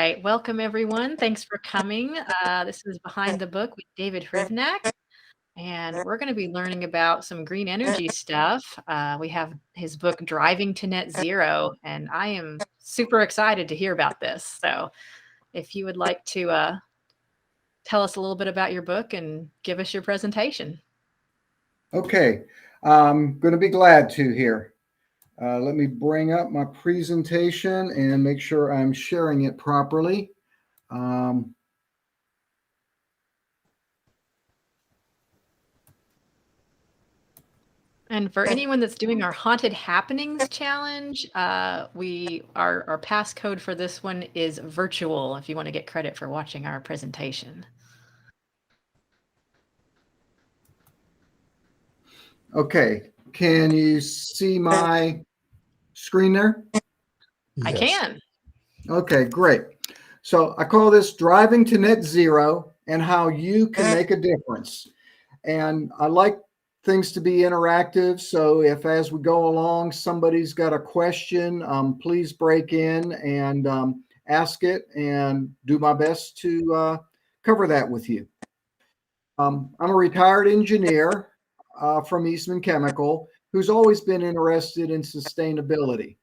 right. Welcome, everyone. Thanks for coming. This is Behind the Book with David Hrivnak, and we're going to be learning about some green energy stuff. We have his book, Driving to Net Zero, and I am super excited to hear about this. So if you would like to tell us a little bit about your book and give us your presentation. Okay, I'm going to be glad to here. Let me bring up my presentation and make sure I'm sharing it properly. And for anyone that's doing our Haunted Happenings challenge, our passcode for this one is virtual if you want to get credit for watching our presentation. Okay, can you see my screen there? Yes. I can. Okay, great. So I call this Driving to Net Zero and how you can make a difference. And I like things to be interactive. So if as we go along, somebody's got a question, please break in and ask it and do my best to cover that with you. I'm a retired engineer from Eastman Chemical who's always been interested in sustainability.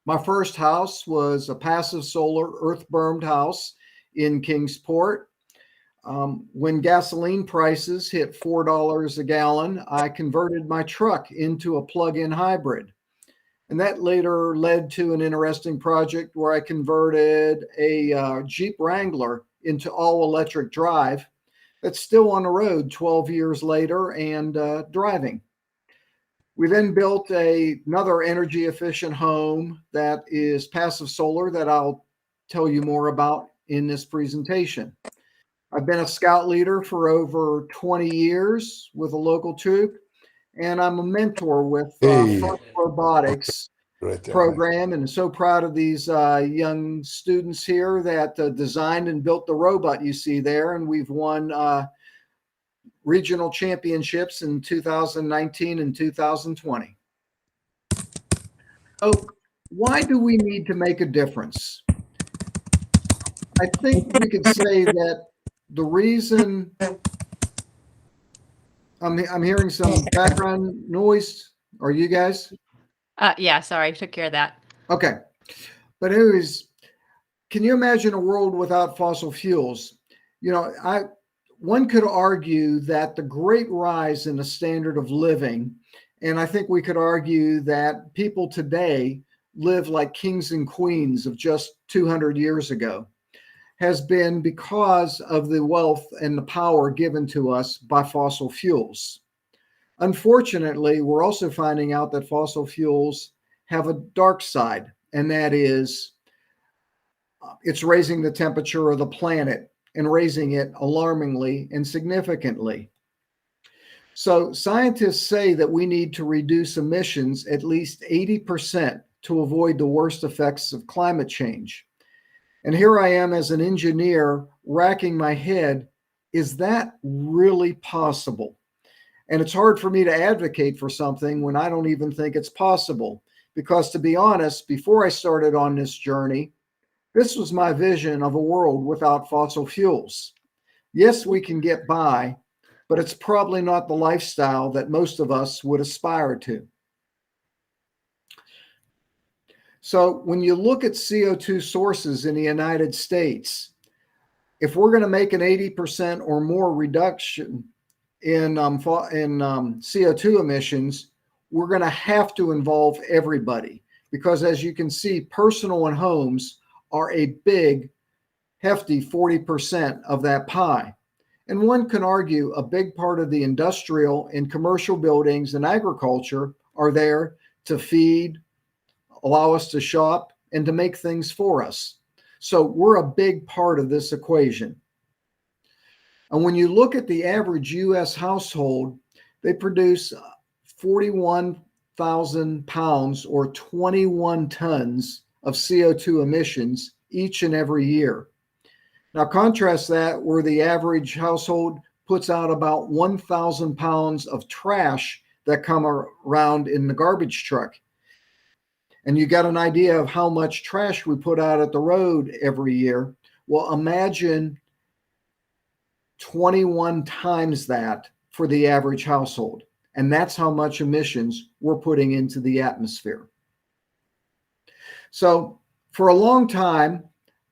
My first house was a passive solar earth-burned house in Kingsport. When gasoline prices hit $4 a gallon, I converted my truck into a plug-in hybrid. And that later led to an interesting project where I converted a Jeep Wrangler into all-electric drive that's still on the road 12 years later and driving. We then built another energy efficient home that is passive solar that I'll tell you more about in this presentation. I've been a scout leader for over 20 years with a local troop, and I'm a mentor with Front Robotics program, and so proud of these young students here that designed and built the robot you see there, and we've won regional championships in 2019 and 2020. So why do we need to make a difference? I think we could say that the reason I'm hearing some background noise. Are you guys? Yeah, sorry, I took care of that. Okay. But anyways, can you imagine a world without fossil fuels? You know, one could argue that the great rise in the standard of living, and I think we could argue that people today live like kings and queens of just 200 years ago, has been because of the wealth and the power given to us by fossil fuels. Unfortunately, we're also finding out that fossil fuels have a dark side, and that is it's raising the temperature of the planet and raising it alarmingly and significantly. So scientists say that we need to reduce emissions at least 80% to avoid the worst effects of climate change. And here I am as an engineer racking my head, is that really possible? And it's hard for me to advocate for something when I don't even think it's possible. Because to be honest, before I started on this journey, this was my vision of a world without fossil fuels. Yes, we can get by, but it's probably not the lifestyle that most of us would aspire to. So when you look at CO₂ sources in the United States, if we're going to make an 80% or more reduction in CO₂ emissions, we're going to have to involve everybody. Because as you can see, personal and homes are a big, hefty 40% of that pie. And one can argue a big part of the industrial and commercial buildings and agriculture are there to feed, allow us to shop, and to make things for us. So we're a big part of this equation. And when you look at the average US household, they produce 41,000 pounds or 21 tons of CO₂ emissions each and every year. Now contrast that where the average household puts out about 1,000 pounds of trash that come around in the garbage truck. And you got an idea of how much trash we put out at the road every year. Well, imagine 21 times that for the average household. And that's how much emissions we're putting into the atmosphere. So for a long time,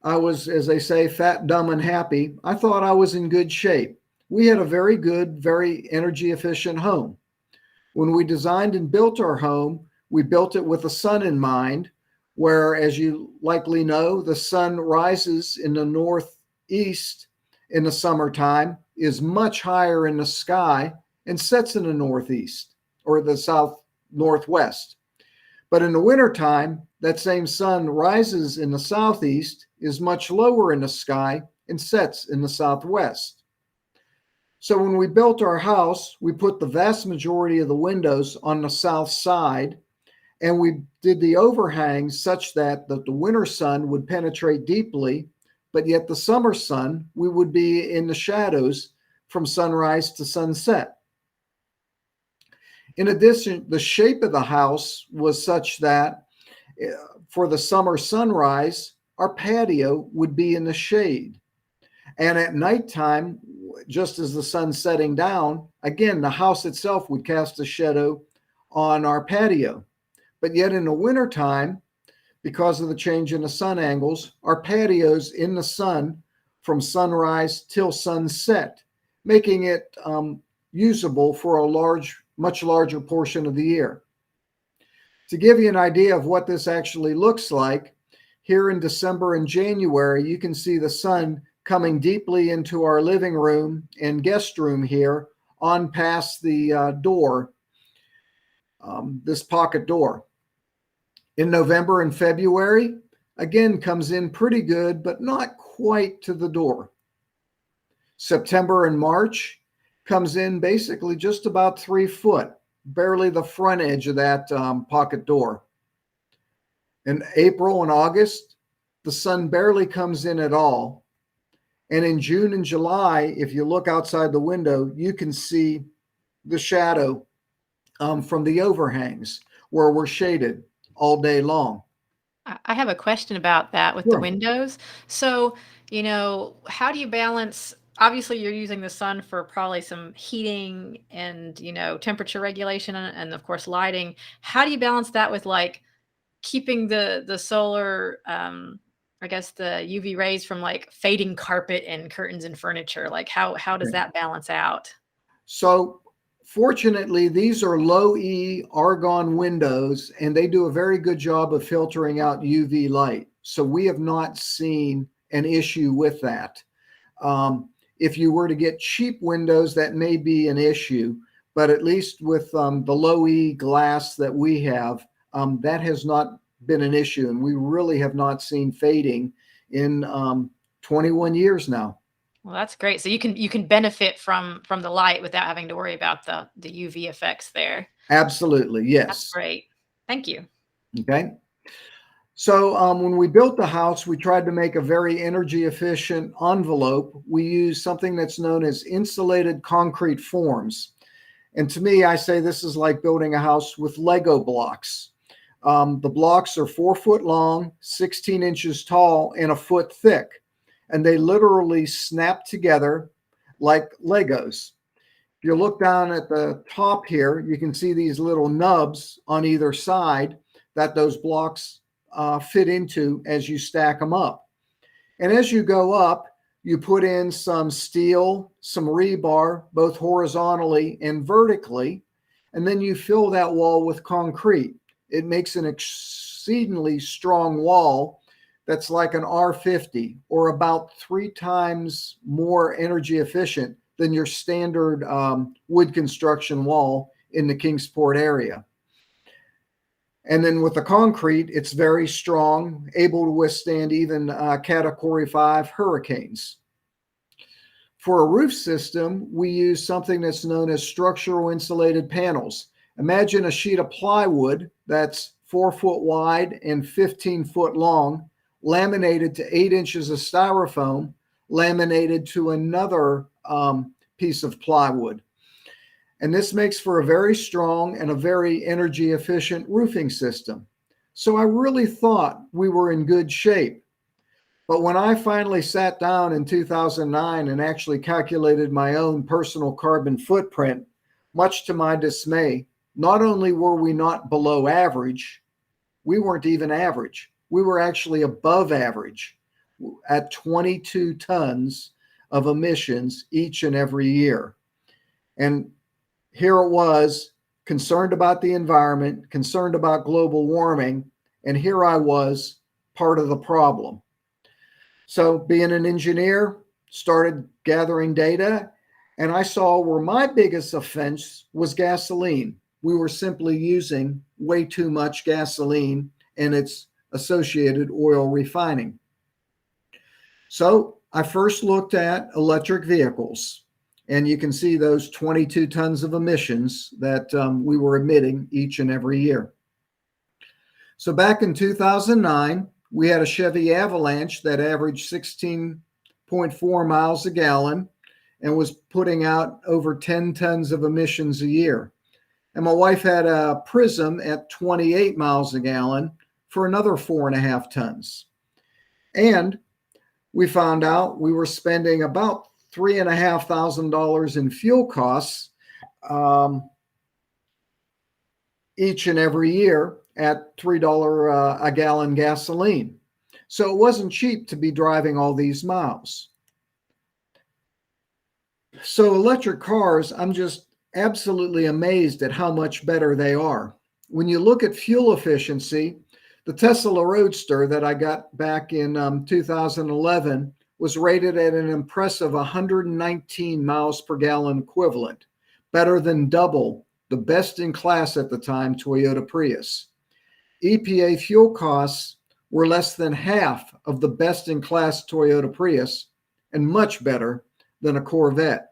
I was, as they say, fat, dumb, and happy. I thought I was in good shape. We had a very good, very energy efficient home. When we designed and built our home, we built it with the sun in mind, where, as you likely know, the sun rises in the northeast in the summertime, is much higher in the sky, and sets in the northeast or the south northwest. But in the wintertime, that same sun rises in the southeast, is much lower in the sky, and sets in the southwest. So when we built our house, we put the vast majority of the windows on the south side, and we did the overhangs such that the winter sun would penetrate deeply, but yet the summer sun, we would be in the shadows from sunrise to sunset. In addition, the shape of the house was such that for the summer sunrise, our patio would be in the shade. And at nighttime, just as the sun's setting down, again, the house itself would cast a shadow on our patio. But yet in the wintertime, because of the change in the sun angles, our patio's in the sun from sunrise till sunset, making it usable for a much larger portion of the year. To give you an idea of what this actually looks like, here in December and January, you can see the sun coming deeply into our living room and guest room here on past the door, this pocket door. In November and February, again, comes in pretty good, but not quite to the door. September and March comes in basically just about 3 foot, barely the front edge of that pocket door. In April and August, the sun barely comes in at all. And in June and July, if you look outside the window, you can see the shadow from the overhangs where we're shaded all day long. I have a question about that with the windows. So, how do you balance? Obviously, you're using the sun for probably some heating and, temperature regulation and of course, lighting. How do you balance that with like keeping the solar, I guess the UV rays from like fading carpet and curtains and furniture? Like how does that balance out? So fortunately, these are low E argon windows, and they do a very good job of filtering out UV light. So we have not seen an issue with that. If you were to get cheap windows, that may be an issue, but at least with the low E glass that we have, that has not been an issue, and we really have not seen fading in 21 years now. Well, that's great. So you can benefit from the light without having to worry about the UV effects there. Absolutely, That's yes. great. Thank you. Okay. So when we built the house, we tried to make a very energy efficient envelope. We used something that's known as insulated concrete forms. And to me, I say this is like building a house with Lego blocks. The blocks are 4 foot long, 16 inches tall, and a foot thick. And they literally snap together like Legos. If you look down at the top here, you can see these little nubs on either side that those blocks fit into as you stack them up. And as you go up, you put in some steel, some rebar, both horizontally and vertically, and then you fill that wall with concrete. It makes an exceedingly strong wall that's like an R50, or about 3 times more energy efficient than your standard wood construction wall in the Kingsport area. And then with the concrete, it's very strong, able to withstand even Category 5 hurricanes. For a roof system, we use something that's known as structural insulated panels. Imagine a sheet of plywood that's 4 foot wide and 15 foot long, laminated to 8 inches of styrofoam, laminated to another piece of plywood. And this makes for a very strong and a very energy efficient roofing system. So I really thought we were in good shape. But when I finally sat down in 2009 and actually calculated my own personal carbon footprint, much to my dismay, not only were we not below average, we weren't even average. We were actually above average at 22 tons of emissions each and every year. And here it was, concerned about the environment, concerned about global warming, and here I was, part of the problem. So, being an engineer, started gathering data, and I saw where my biggest offense was gasoline. We were simply using way too much gasoline and its associated oil refining. So, I first looked at electric vehicles, and you can see those 22 tons of emissions that we were emitting each and every year. So, back in 2009, we had a Chevy Avalanche that averaged 16.4 miles a gallon and was putting out over 10 tons of emissions a year. And my wife had a Prism at 28 miles a gallon for another 4.5 tons. And we found out we were spending about $3,500 in fuel costs each and every year at $3 a gallon gasoline. So it wasn't cheap to be driving all these miles. So electric cars, I'm just absolutely amazed at how much better they are. When you look at fuel efficiency, the Tesla Roadster that I got back in 2011 was rated at an impressive 119 miles per gallon equivalent, better than double the best in class at the time Toyota Prius. EPA fuel costs were less than half of the best in class Toyota Prius and much better than a Corvette.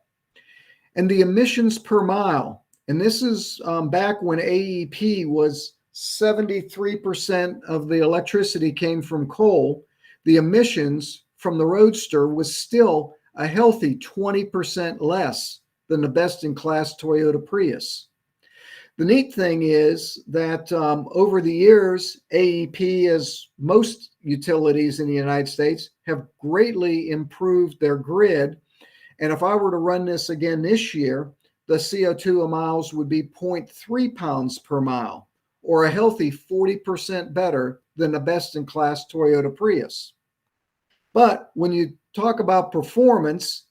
And the emissions per mile, and this is back when AEP was 73% of the electricity came from coal, the emissions from the Roadster was still a healthy 20% less than the best in class Toyota Prius. The neat thing is that over the years, AEP, as most utilities in the United States, have greatly improved their grid. And if I were to run this again this year, the CO2 miles would be 0.3 pounds per mile, or a healthy 40% better than the best-in-class Toyota Prius. But when you talk about performance,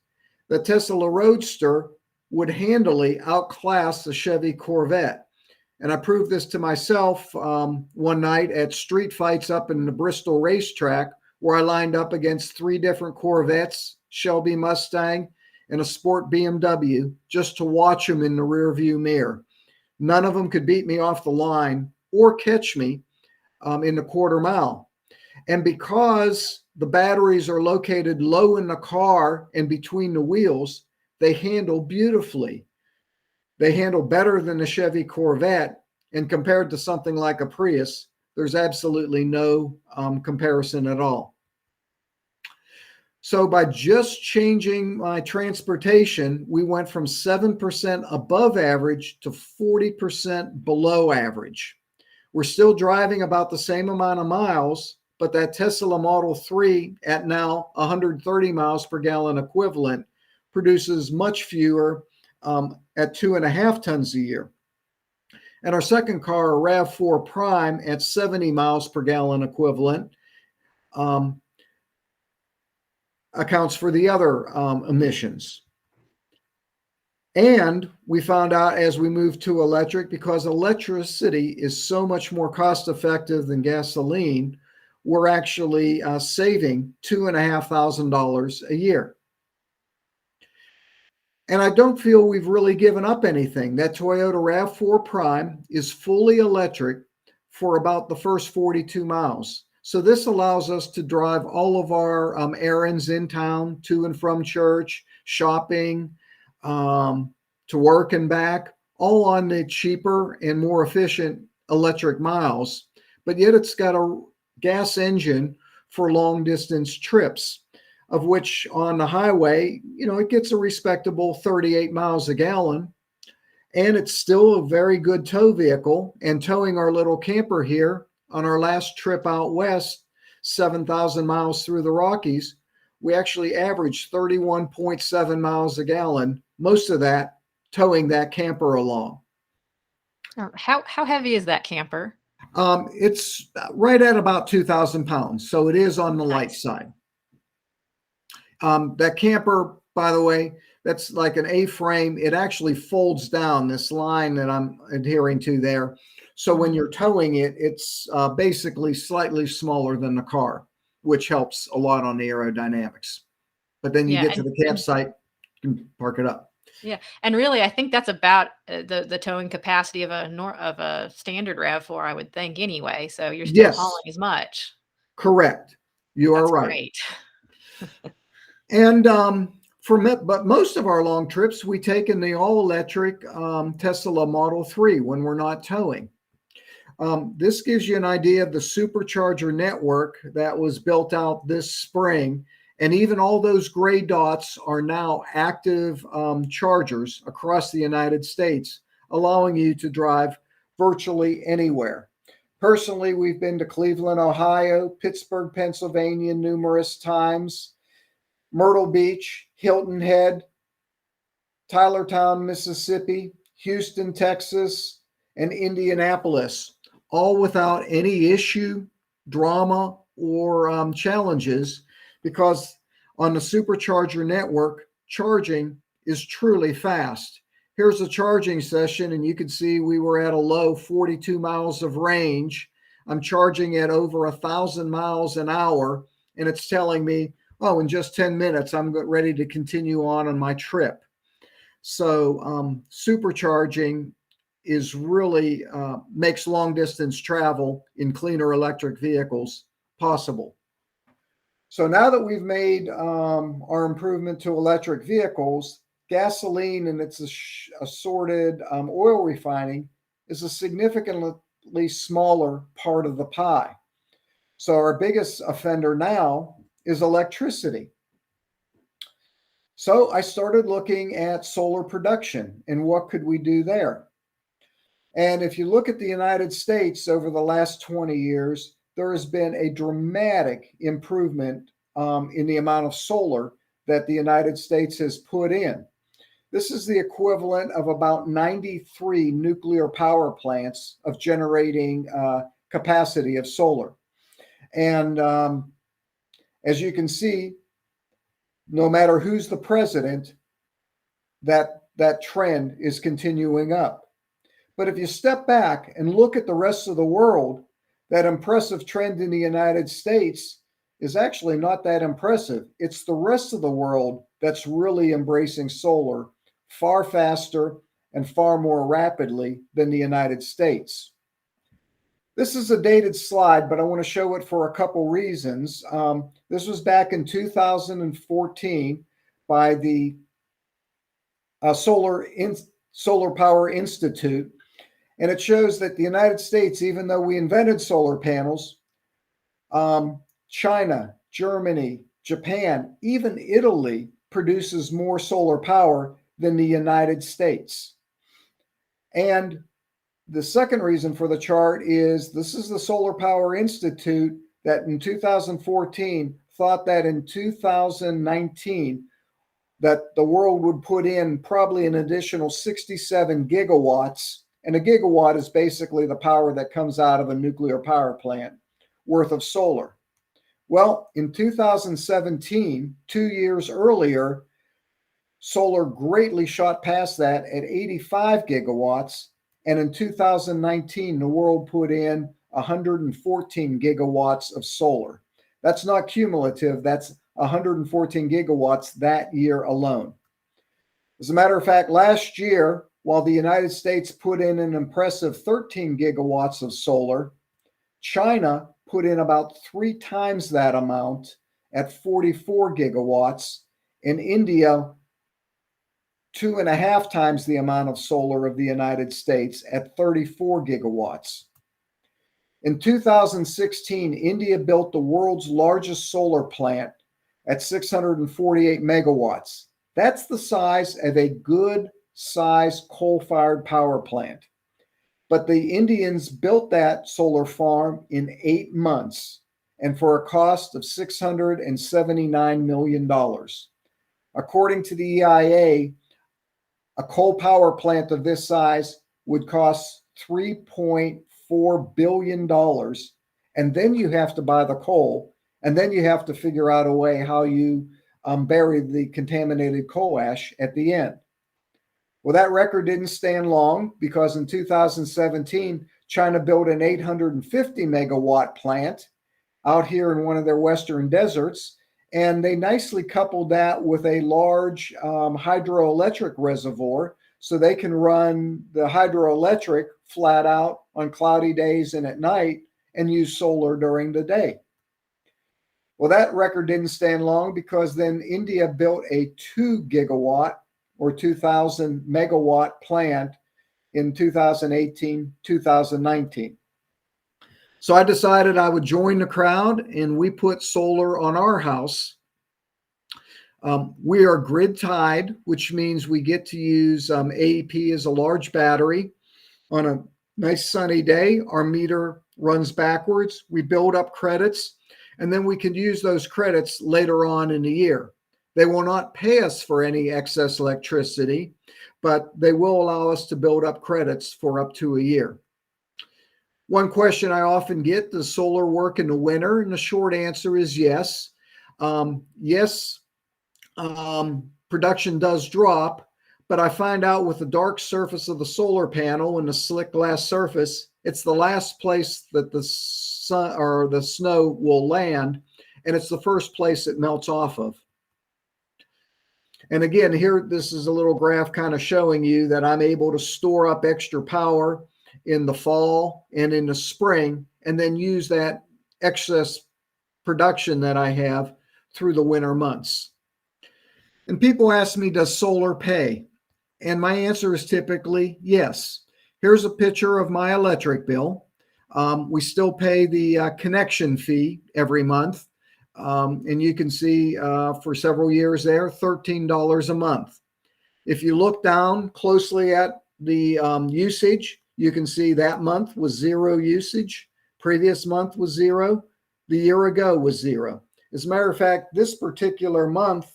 the Tesla Roadster would handily outclass the Chevy Corvette. And I proved this to myself one night at street fights up in the Bristol racetrack, where I lined up against 3 different Corvettes, Shelby Mustang, and a sport BMW, just to watch them in the rearview mirror. None of them could beat me off the line or catch me in the quarter mile. And because the batteries are located low in the car and between the wheels, they handle beautifully. They handle better than the Chevy Corvette. And compared to something like a Prius, there's absolutely no comparison at all. So by just changing my transportation, we went from 7% above average to 40% below average. We're still driving about the same amount of miles, but that Tesla Model 3 at now 130 miles per gallon equivalent produces much fewer at 2.5 tons a year. And our second car, a RAV4 Prime, at 70 miles per gallon equivalent, accounts for the other emissions. And we found out as we moved to electric, because electricity is so much more cost effective than gasoline, we're actually saving $2,500 a year. And I don't feel we've really given up anything. That Toyota RAV4 Prime is fully electric for about the first 42 miles. So this allows us to drive all of our errands in town, to and from church, shopping, to work and back, all on the cheaper and more efficient electric miles. But yet it's got a gas engine for long distance trips, of which on the highway, it gets a respectable 38 miles a gallon. And it's still a very good tow vehicle. And towing our little camper here on our last trip out west, 7,000 miles through the Rockies, we actually averaged 31.7 miles a gallon, most of that towing that camper along. How heavy is that camper? It's right at about 2,000 pounds, so it is on the light Nice. side. That camper, by the way, that's like an A-frame. It actually folds down this line that I'm adhering to there. So when you're towing it, it's basically slightly smaller than the car, which helps a lot on the aerodynamics. But then you Yeah, get to the campsite, you can park it up. yeah, and really, I think that's about the towing capacity of a standard RAV4, I would think anyway. So you're still Yes, hauling as much. correct. You are That's right. great. And but most of our long trips, we take in the all-electric Tesla Model 3 when we're not towing. This gives you an idea of the supercharger network that was built out this spring. And even all those gray dots are now active chargers across the United States, allowing you to drive virtually anywhere. Personally, we've been to Cleveland, Ohio, Pittsburgh, Pennsylvania numerous times, Myrtle Beach, Hilton Head, Tylertown, Mississippi, Houston, Texas, and Indianapolis, all without any issue, drama, or challenges, because on the supercharger network, charging is truly fast. Here's a charging session, and you can see we were at a low 42 miles of range. I'm charging at over 1,000 miles an hour, and it's telling me, oh, in just 10 minutes, I'm ready to continue on my trip. So supercharging is really makes long distance travel in cleaner electric vehicles possible. So now that we've made our improvement to electric vehicles, gasoline and its assorted oil refining is a significantly smaller part of the pie. So our biggest offender now is electricity. So I started looking at solar production and what could we do there. And if you look at the United States over the last 20 years, there has been a dramatic improvement in the amount of solar that the United States has put in. This is the equivalent of about 93 nuclear power plants of generating capacity of solar. And as you can see, no matter who's the president, that trend is continuing up. But if you step back and look at the rest of the world, that impressive trend in the United States is actually not that impressive. It's the rest of the world that's really embracing solar far faster and far more rapidly than the United States. This is a dated slide, but I want to show it for a couple reasons. This was back in 2014 by the Solar Power Institute, and it shows that the United States, even though we invented solar panels, China, Germany, Japan, even Italy produces more solar power than the United States. And the second reason for the chart is this is the Solar Power Institute that in 2014 thought that in 2019 that the world would put in probably an additional 67 gigawatts. And a gigawatt is basically the power that comes out of a nuclear power plant worth of solar. Well, in 2017, 2 years earlier, solar greatly shot past that at 85 gigawatts. And in 2019, the world put in 114 gigawatts of solar. That's not cumulative. That's 114 gigawatts that year alone. As a matter of fact, last year, while the United States put in an impressive 13 gigawatts of solar, China put in about 3 times that amount at 44 gigawatts, and India 2.5 times the amount of solar of the United States at 34 gigawatts. In 2016, India built the world's largest solar plant at 648 megawatts. That's the size of a good size coal-fired power plant. But the Indians built that solar farm in 8 months and for a cost of $679 million. According to the EIA, a coal power plant of this size would cost $3.4 billion. And then you have to buy the coal, and then you have to figure out a way how you bury the contaminated coal ash at the end. Well, that record didn't stand long because in 2017, China built an 850 megawatt plant out here in one of their western deserts. And they nicely coupled that with a large hydroelectric reservoir so they can run the hydroelectric flat out on cloudy days and at night and use solar during the day. Well, that record didn't stand long because then India built a 2 gigawatt or 2,000 megawatt plant in 2018, 2019. So I decided I would join the crowd, and we put solar on our house. We are grid tied, which means we get to use AEP as a large battery. On a nice sunny day, our meter runs backwards. We build up credits, and then we can use those credits later on in the year. They will not pay us for any excess electricity, but they will allow us to build up credits for up to a year. One question I often get, does solar work in the winter? And the short answer is yes. Yes, production does drop, but I find out with the dark surface of the solar panel and the slick glass surface, it's the last place that the sun or the snow will land, and it's the first place it melts off of. And again, here, this is a little graph kind of showing you that I'm able to store up extra power in the fall and in the spring, and then use that excess production that I have through the winter months. And people ask me, does solar pay? And my answer is typically yes. Here's a picture of my electric bill. We still pay the connection fee every month. And you can see for several years there, $13 a month. If you look down closely at the usage, you can see that month was 0 usage. Previous month was 0. The year ago was 0. As a matter of fact, this particular month,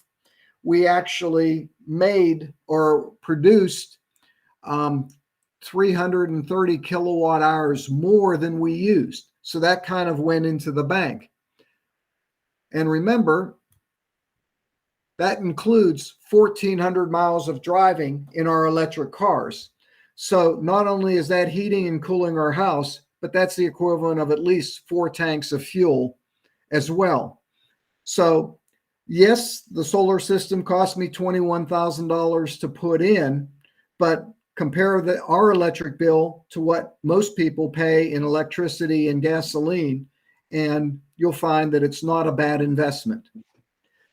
we actually made or produced 330 kilowatt hours more than we used. So that kind of went into the bank. And remember, that includes 1,400 miles of driving in our electric cars. So not only is that heating and cooling our house, but that's the equivalent of at least 4 tanks of fuel as well. So yes, the solar system cost me $21,000 to put in, but compare our electric bill to what most people pay in electricity and gasoline, and you'll find that it's not a bad investment.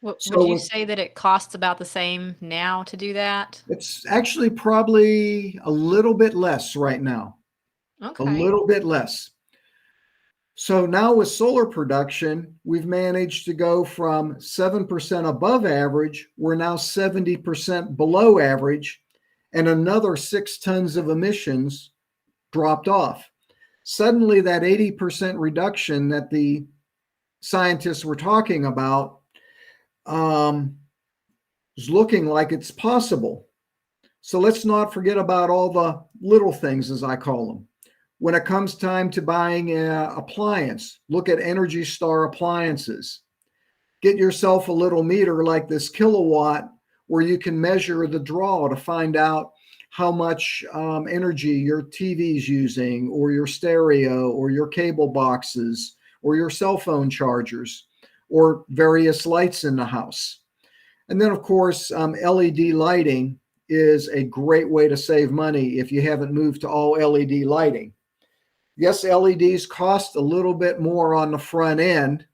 Would you say that it costs about the same now to do that? It's actually probably a little bit less right now. Okay. A little bit less. So now with solar production, we've managed to go from 7% above average. We're now 70% below average, and another 6 tons of emissions dropped off. Suddenly that 80% reduction that the scientists were talking about is looking like it's possible. So let's not forget about all the little things, as I call them. When it comes time to buying an appliance, look at Energy Star appliances. Get yourself a little meter like this kilowatt where you can measure the draw to find out how much energy your TV's using, or your stereo, or your cable boxes, or your cell phone chargers, or various lights in the house. And then, of course, LED lighting is a great way to save money if you haven't moved to all LED lighting. Yes, LEDs cost a little bit more on the front end,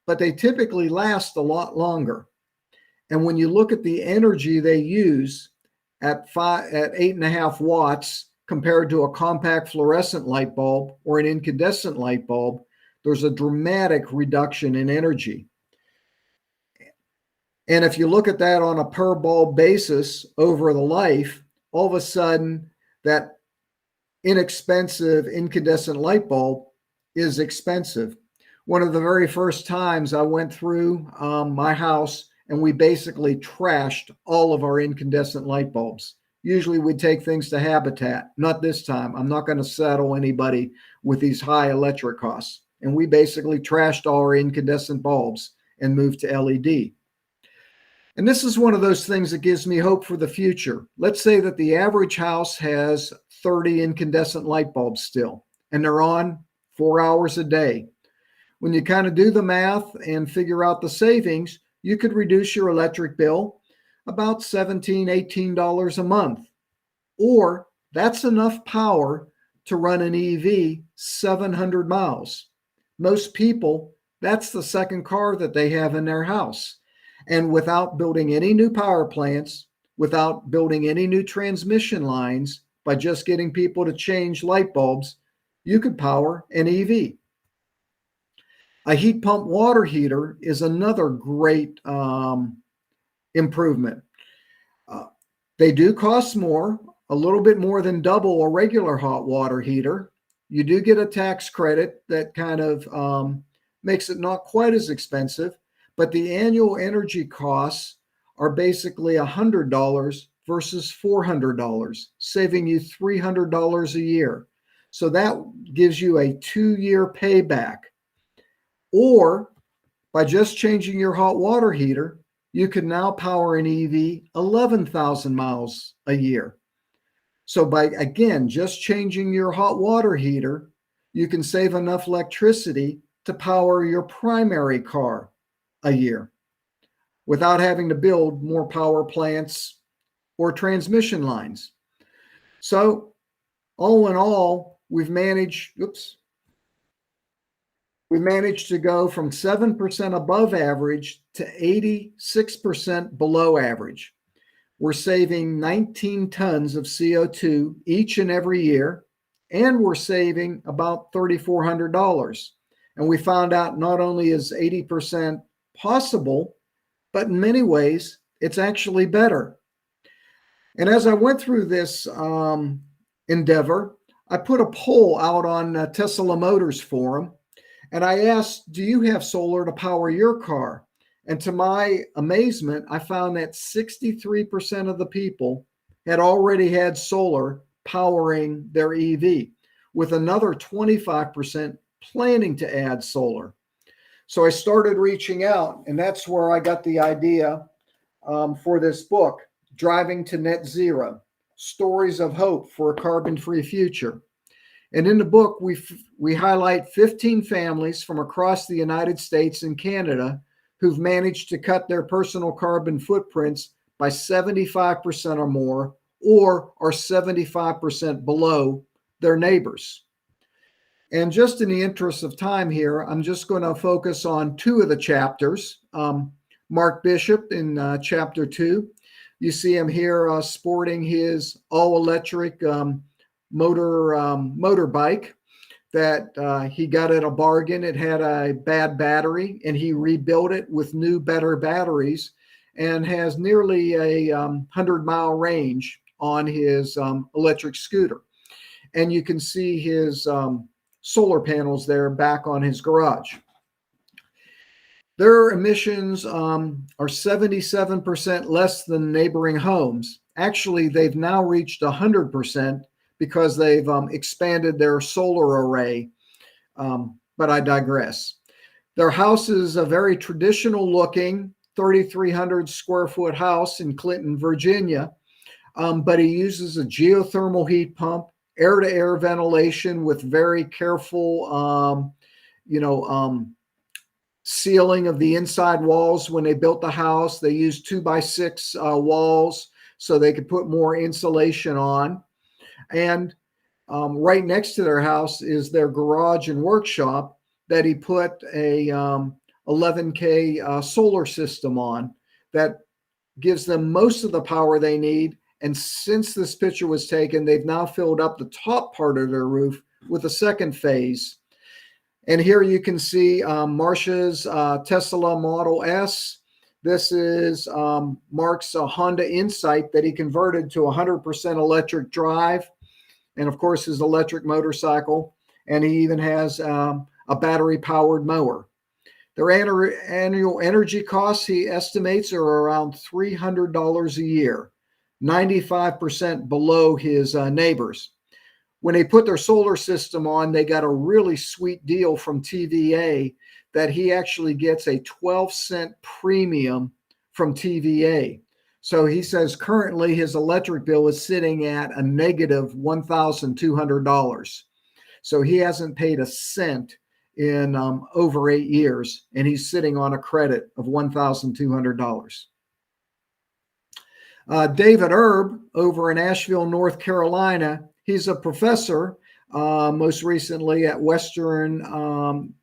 but they typically last a lot longer. And when you look at the energy they use at 8.5 watts compared to a compact fluorescent light bulb or an incandescent light bulb, there's a dramatic reduction in energy. And if you look at that on a per bulb basis over the life, all of a sudden that inexpensive incandescent light bulb is expensive. One of the very first times I went through my house and we basically trashed all of our incandescent light bulbs. Usually we take things to Habitat. Not this time. I'm not going to settle anybody with these high electric costs. And we basically trashed all our incandescent bulbs and moved to LED. And this is one of those things that gives me hope for the future. Let's say that the average house has 30 incandescent light bulbs still, and they're on 4 hours a day. When you kind of do the math and figure out the savings, you could reduce your electric bill about $17, $18 a month. Or that's enough power to run an EV 700 miles. Most people, that's the second car that they have in their house. And without building any new power plants, without building any new transmission lines, by just getting people to change light bulbs, you could power an EV. A heat pump water heater is another great improvement. They do cost more, a little bit more than double a regular hot water heater. You do get a tax credit that kind of makes it not quite as expensive, but the annual energy costs are basically $100 versus $400, saving you $300 a year. So that gives you a 2-year payback. Or by just changing your hot water heater, you can now power an EV 11,000 miles a year. So by, again, just changing your hot water heater, you can save enough electricity to power your primary car a year without having to build more power plants or transmission lines. So all in all, we've managed to go from 7% above average to 86% below average. We're saving 19 tons of CO2 each and every year, and we're saving about $3,400. And we found out not only is 80% possible, but in many ways, it's actually better. And as I went through this endeavor, I put a poll out on Tesla Motors forum, and I asked, do you have solar to power your car? And to my amazement, I found that 63% of the people had already had solar powering their EV, with another 25% planning to add solar. So I started reaching out, and that's where I got the idea for this book, Driving to Net Zero, Stories of Hope for a Carbon-Free Future. And in the book, we highlight 15 families from across the United States and Canada who've managed to cut their personal carbon footprints by 75% or more, or are 75% below their neighbors. And just in the interest of time here, I'm just going to focus on 2 of the chapters. Mark Bishop in chapter 2. You see him here sporting his all-electric motorbike that he got at a bargain. It had a bad battery, and he rebuilt it with new, better batteries, and has nearly a 100-mile range on his electric scooter. And you can see his solar panels there back on his garage. Their emissions are 77% less than neighboring homes. Actually, they've now reached 100% because they've expanded their solar array. But I digress. Their house is a very traditional looking 3,300 square foot house in Clinton, Virginia. But he uses a geothermal heat pump, air-to-air ventilation with very careful, sealing of the inside walls. When they built the house, they used 2x6 walls so they could put more insulation on. And right next to their house is their garage and workshop that he put a 11K solar system on that gives them most of the power they need. And since this picture was taken, they've now filled up the top part of their roof with a second phase. And here you can see Marcia's Tesla Model S. This is Mark's Honda Insight that he converted to 100% electric drive. and of course his electric motorcycle, and he even has a battery-powered mower. Their annual energy costs, he estimates, are around $300 a year, 95% below his neighbors. When they put their solar system on, they got a really sweet deal from TVA that he actually gets a 12-cent premium from TVA. So he says currently his electric bill is sitting at a negative $1,200. So he hasn't paid a cent in over 8 years, and he's sitting on a credit of $1,200. David Erb over in Asheville, North Carolina, he's a professor, most recently at Western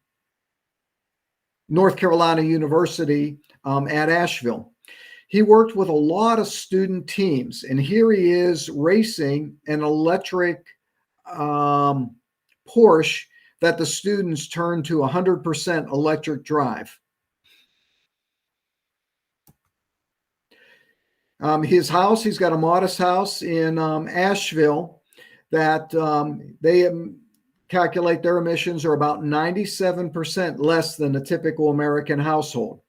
North Carolina University at Asheville. He worked with a lot of student teams, and here he is racing an electric Porsche that the students turned to 100% electric drive. His house, he's got a modest house in Asheville that they calculate their emissions are about 97% less than a typical American household.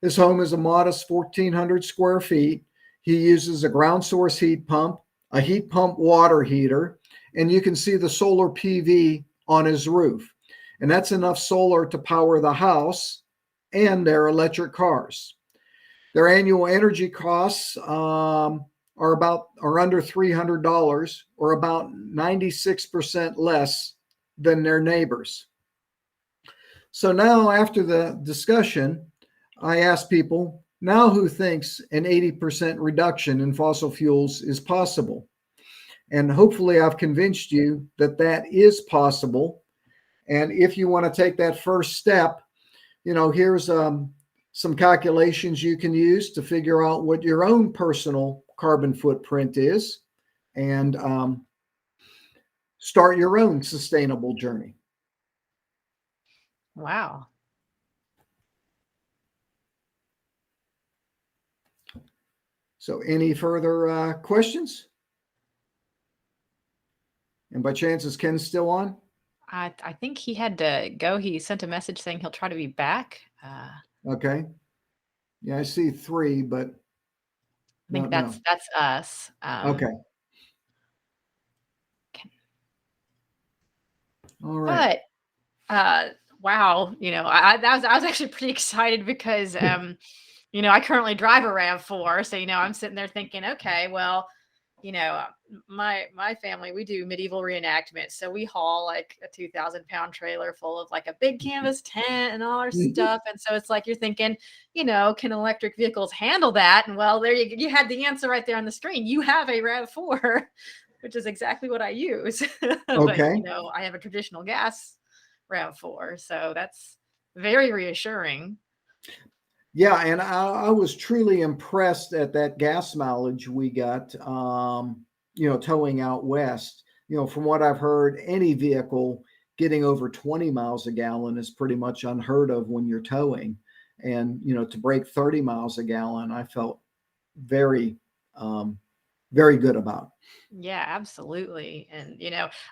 His home is a modest 1,400 square feet. He uses a ground source heat pump, a heat pump water heater, and you can see the solar PV on his roof. And that's enough solar to power the house and their electric cars. Their annual energy costs are under $300, or about 96% less than their neighbors. So now, after the discussion, I asked people, now who thinks an 80% reduction in fossil fuels is possible? And hopefully I've convinced you that that is possible. And if you want to take that first step, here's some calculations you can use to figure out what your own personal carbon footprint is, and start your own sustainable journey. Wow. So any further questions? And by chance, is Ken still on? I think he had to go. He sent a message saying he'll try to be back. Okay. Yeah, I see 3, but I think that's us. Okay. All right. But wow, I was actually pretty excited because I currently drive a RAV4, so I'm sitting there thinking, okay, well, my family, we do medieval reenactment, so we haul like a 2,000-pound trailer full of like a big canvas tent and all our stuff, and so it's like you're thinking, can electric vehicles handle that? And well, there you had the answer right there on the screen. You have a RAV4, which is exactly what I use. Okay. But I have a traditional gas RAV4, so that's very reassuring. Yeah, and I was truly impressed at that gas mileage we got, towing out west. From what I've heard, any vehicle getting over 20 miles a gallon is pretty much unheard of when you're towing. And, to break 30 miles a gallon, I felt very, very good about. Yeah, absolutely. And,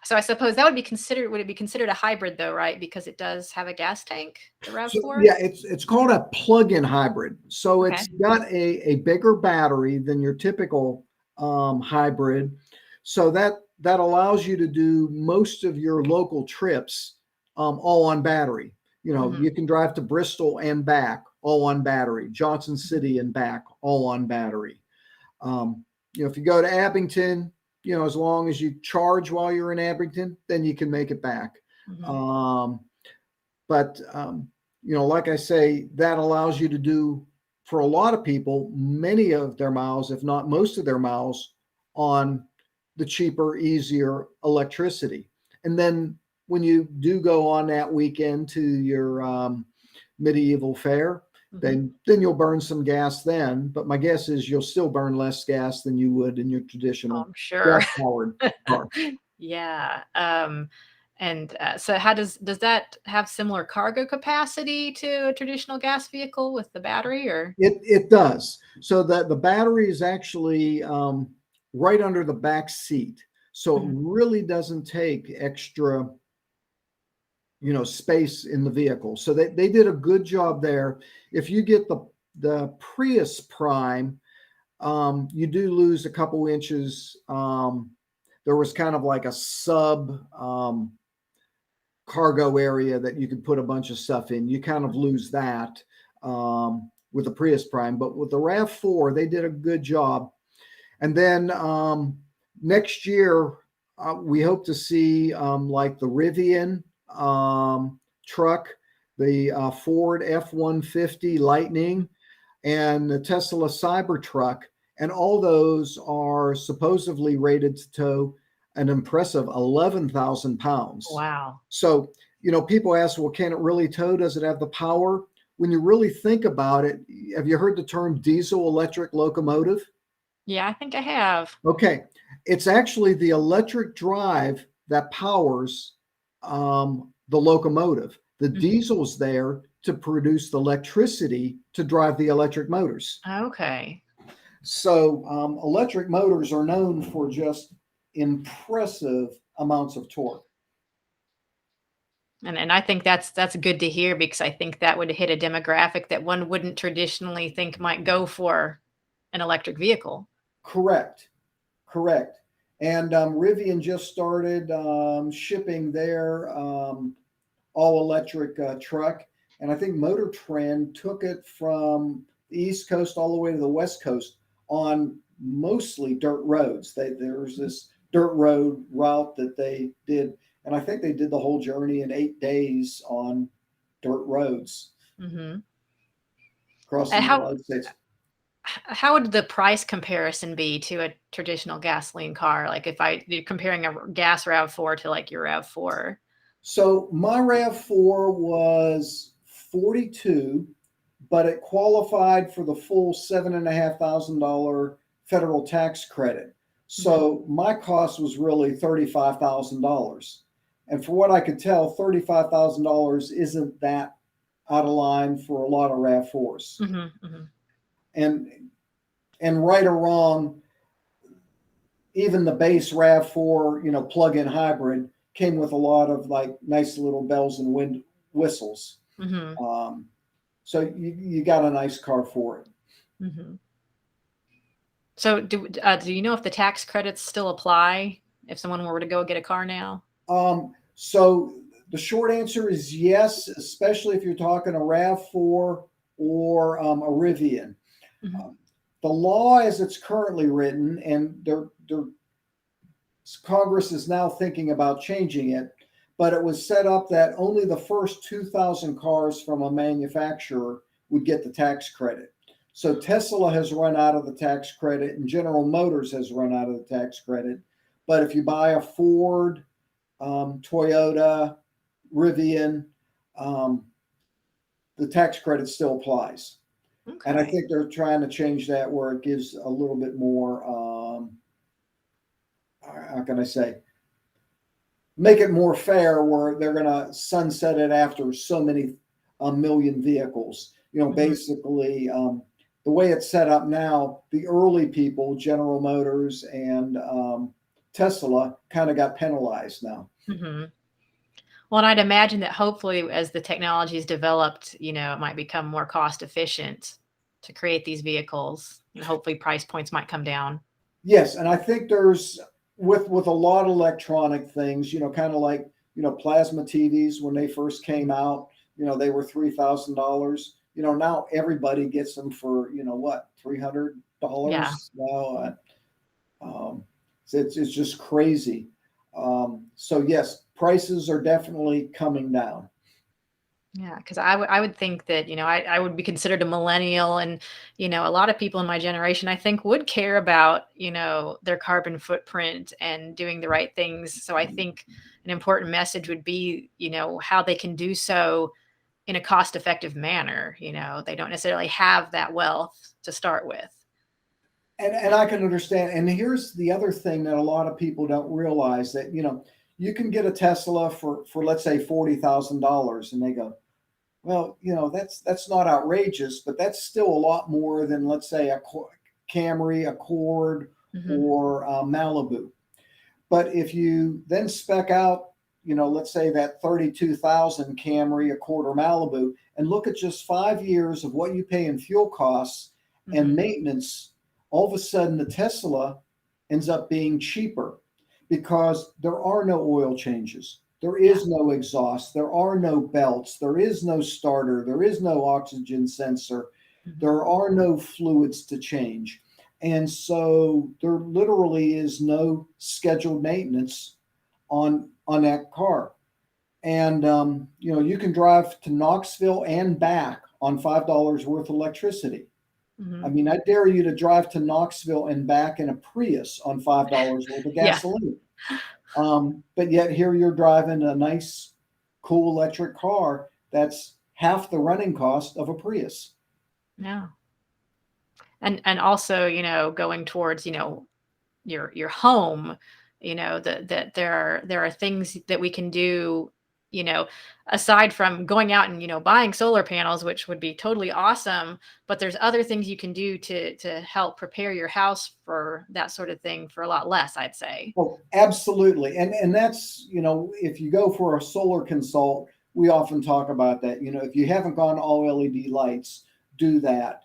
so I suppose that would it be considered a hybrid though, right? Because it does have a gas tank, the RAV4? So, yeah, it's called a plug-in hybrid. So Okay. It's got a bigger battery than your typical hybrid. So that allows you to do most of your local trips all on battery. You can drive to Bristol and back all on battery, Johnson City and back all on battery. If you go to Abington, as long as you charge while you're in Abington, then you can make it back. But like I say, that allows you to do, for a lot of people, many of their miles, if not most of their miles, on the cheaper, easier electricity. And then when you do go on that weekend to your medieval fair, then you'll burn some gas then. But my guess is you'll still burn less gas than you would in your traditional gas-powered car. Yeah. And so how does that have similar cargo capacity to a traditional gas vehicle with the battery, or? It does. So that the battery is actually right under the back seat. So it Mhm. really doesn't take extra, space in the vehicle. So they did a good job there. If you get the Prius Prime, you do lose a couple inches. There was kind of like a sub cargo area that you could put a bunch of stuff in. You kind of lose that with the Prius Prime, but with the RAV4, they did a good job. And then next year, we hope to see like the Rivian truck, the Ford F-150 Lightning, and the Tesla Cybertruck. And all those are supposedly rated to tow an impressive 11,000 pounds. Wow. So, people ask, well, can it really tow? Does it have the power? When you really think about it, have you heard the term diesel electric locomotive? Yeah, I think I have. Okay. It's actually the electric drive that powers the locomotive. The Mhm. diesel's there to produce the electricity to drive the electric motors. Okay. So electric motors are known for just impressive amounts of torque. And I think that's good to hear because I think that would hit a demographic that one wouldn't traditionally think might go for an electric vehicle. Correct. Correct. And Rivian just started shipping their all electric truck. And I think Motor Trend took it from the East Coast all the way to the West Coast on mostly dirt roads. There's this dirt road route that they did. And I think they did the whole journey in 8 days on dirt roads Mhm. across the And United States. how would the price comparison be to a traditional gasoline car? Like if you're comparing a gas RAV4 to like your RAV4. So my RAV4 was 42, but it qualified for the full $7,500 federal tax credit. Mhm. So my cost was really $35,000. And for what I could tell, $35,000 isn't that out of line for a lot of RAV4s. Mhm. Mhm. And and right or wrong, even the base RAV4, plug-in hybrid came with a lot of like nice little bells and whistles. Mhm. Um, so you got a nice car for it. Mhm. So do you know if the tax credits still apply if someone were to go get a car now? So the short answer is yes, especially if you're talking a RAV4 or a Rivian. Mhm. Um, the law, as it's currently written, and Congress is now thinking about changing it, but it was set up that only the first 2,000 cars from a manufacturer would get the tax credit. So Tesla has run out of the tax credit, and General Motors has run out of the tax credit. But if you buy a Ford, Toyota, Rivian, um, the tax credit still applies. And I Okay. think they're trying to change that where it gives a little bit more, how can I say, make it more fair where they're going to sunset it after so many a million vehicles. Mhm. Basically, the way it's set up now, the early people, General Motors and Tesla, kind of got penalized now. Mhm. Well, and I'd imagine that hopefully as the technology is developed, it might become more cost efficient to create these vehicles, and hopefully price points might come down. Yes, and I think there's with a lot of electronic things, kind of like plasma TVs when they first came out, they were $3,000. Now everybody gets them for what, Yeah. $300 now. It's just crazy. So yes, prices are definitely coming down. Yeah, because I would think that, I would be considered a millennial and, a lot of people in my generation, I think would care about, their carbon footprint and doing the right things. So I think an important message would be, how they can do so in a cost effective manner. They don't necessarily have that wealth to start with. And I can understand. And here's the other thing that a lot of people don't realize that you can get a Tesla for let's say $40,000, and they go, well, that's not outrageous, but that's still a lot more than let's say a Camry, Accord, Hmm. or Malibu. But if you then spec out, let's say that 32,000 Camry, a quarter Malibu, and look at just 5 years of what you pay in fuel costs and maintenance, all of a sudden the Tesla ends up being cheaper because there are no oil changes. There is no exhaust. There are no belts. There is no starter. There is no oxygen sensor. There are no fluids to change. And so there literally is no scheduled maintenance on that car. And you can drive to Knoxville and back on $5 worth of electricity. I mean, I dare you to drive to Knoxville and back in a Prius on $5 worth of gasoline. But yet here you're driving a nice, cool electric car that's half the running cost of a Prius. Yeah. And also, going towards, your home, that there are things that we can do, aside from going out and, buying solar panels, which would be totally awesome, but there's other things you can do to help prepare your house for that sort of thing for a lot less, I'd say. Oh, absolutely. And that's, if you go for a solar consult, we often talk about that. If you haven't gone all LED lights, do that.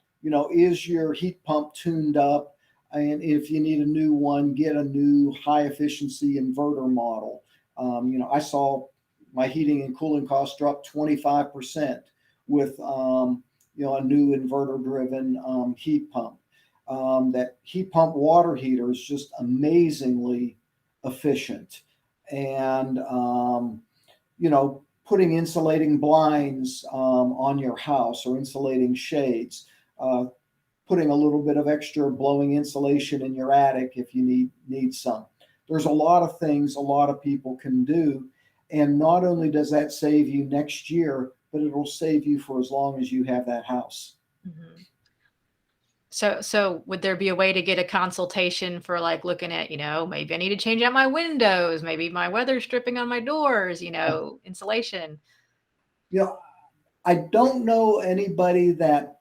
Is your heat pump tuned up? And if you need a new one, get a new high efficiency inverter model. I saw my heating and cooling costs drop 25% with, a new inverter driven heat pump. That heat pump water heater is just amazingly efficient. And, putting insulating blinds on your house or insulating shades, putting a little bit of extra blowing insulation in your attic if you need some. There's a lot of things a lot of people can do. And not only does that save you next year, but it'll save you for as long as you have that house. So would there be a way to get a consultation for like looking at, maybe I need to change out my windows, maybe my weather stripping on my doors, insulation? I don't know anybody that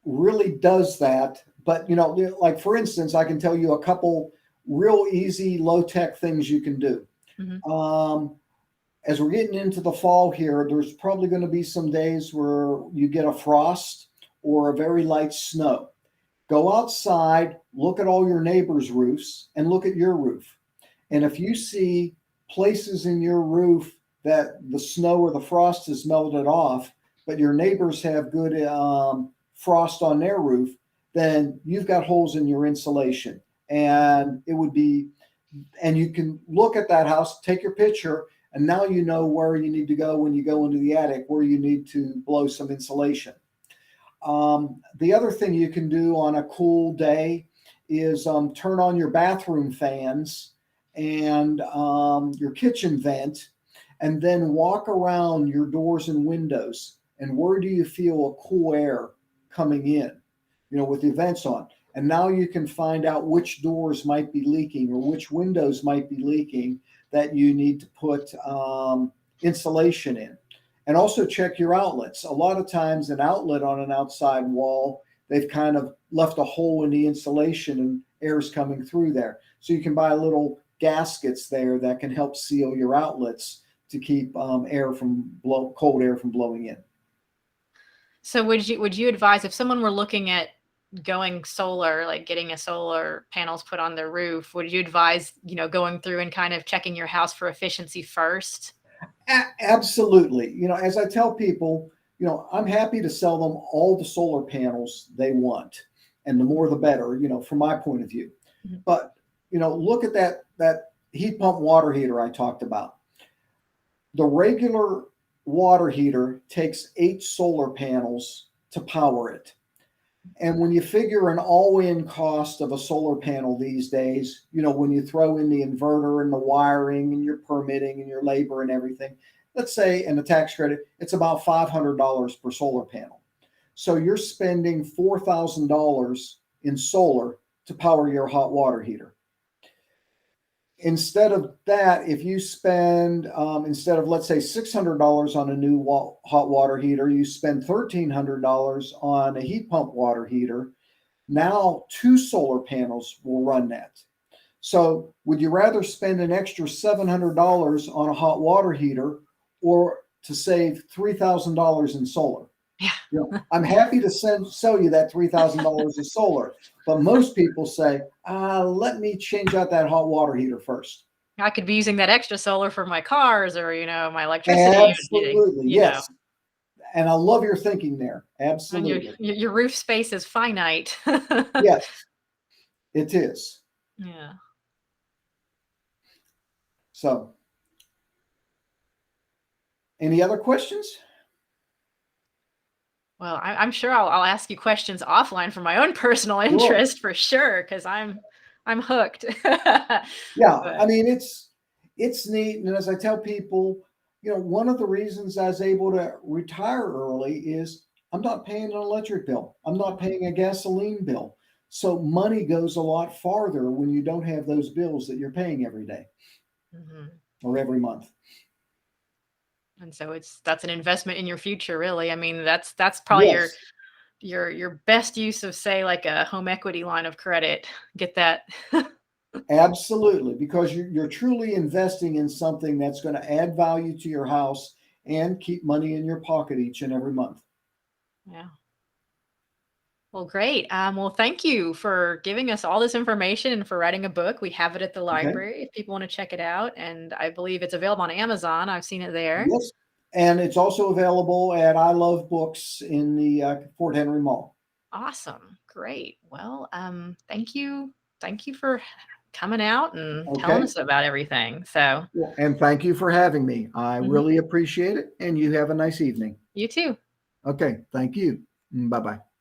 really does that, but like for instance, I can tell you a couple real easy low-tech things you can do. As we're getting into the fall here, there's probably going to be some days where you get a frost or a very light snow. Go outside, look at all your neighbors' roofs, and look at your roof. And if you see places in your roof that the snow or the frost has melted off, but your neighbors have good frost on their roof, then you've got holes in your insulation. And you can look at that house, take your picture, and now you know where you need to go when you go into the attic, where you need to blow some insulation. The other thing you can do on a cool day is turn on your bathroom fans and your kitchen vent, and then walk around your doors and windows. And where do you feel a cool air coming in, with the vents on? And now you can find out which doors might be leaking or which windows might be leaking that you need to put insulation in. And also check your outlets. A lot of times an outlet on an outside wall, they've kind of left a hole in the insulation and air's coming through there. So you can buy little gaskets there that can help seal your outlets to keep cold air from blowing in. So would you advise, if someone were looking at going solar, like getting a solar panels put on their roof, would you advise, going through and kind of checking your house for efficiency first? Absolutely. As I tell people, I'm happy to sell them all the solar panels they want, and the more the better, from my point of view. But, look at that heat pump water heater I talked about. The regular water heater takes 8 solar panels to power it. And when you figure an all-in cost of a solar panel these days, when you throw in the inverter and the wiring and your permitting and your labor and everything, let's say, and the tax credit, it's about $500 per solar panel. So you're spending $4,000 in solar to power your hot water heater. Instead of that, if you spend, instead of, let's say, $600 on a new hot water heater, you spend $1,300 on a heat pump water heater. Now 2 solar panels will run that. So would you rather spend an extra $700 on a hot water heater or to save $3,000 in solar? Yeah. You know, I'm happy to sell you that $3,000 of solar, but most people say, let me change out that hot water heater first. I could be using that extra solar for my cars or, my electricity. Absolutely, yes. And I love your thinking there. Absolutely. And your roof space is finite. Yes, it is. Yeah. So, any other questions? Well, I'm sure I'll ask you questions offline for my own personal interest for sure, because I'm hooked. Yeah, I But mean it's neat, and as I tell people, one of the reasons I was able to retire early is I'm not paying an electric bill. I'm not paying a gasoline bill. So money goes a lot farther when you don't have those bills that you're paying every day Mhm. or every month. And so that's an investment in your future, really. I mean, that's probably Yes, your best use of, say, like a home equity line of credit. Get that. absolutely, because you're truly investing in something that's going to add value to your house and keep money in your pocket each and every month. Yeah. Well, great. Well, thank you for giving us all this information and for writing a book. We have it at the Okay. library if people want to check it out. And I believe it's available on Amazon. I've seen it there. Yes. And it's also available at I Love Books in the Fort Henry Mall. Awesome. Great. Well, thank you. Thank you for coming out and telling Okay. us about everything. So, Well, and thank you for having me. I mhm. really appreciate it. And you have a nice evening. You too. Okay. Thank you. Bye bye.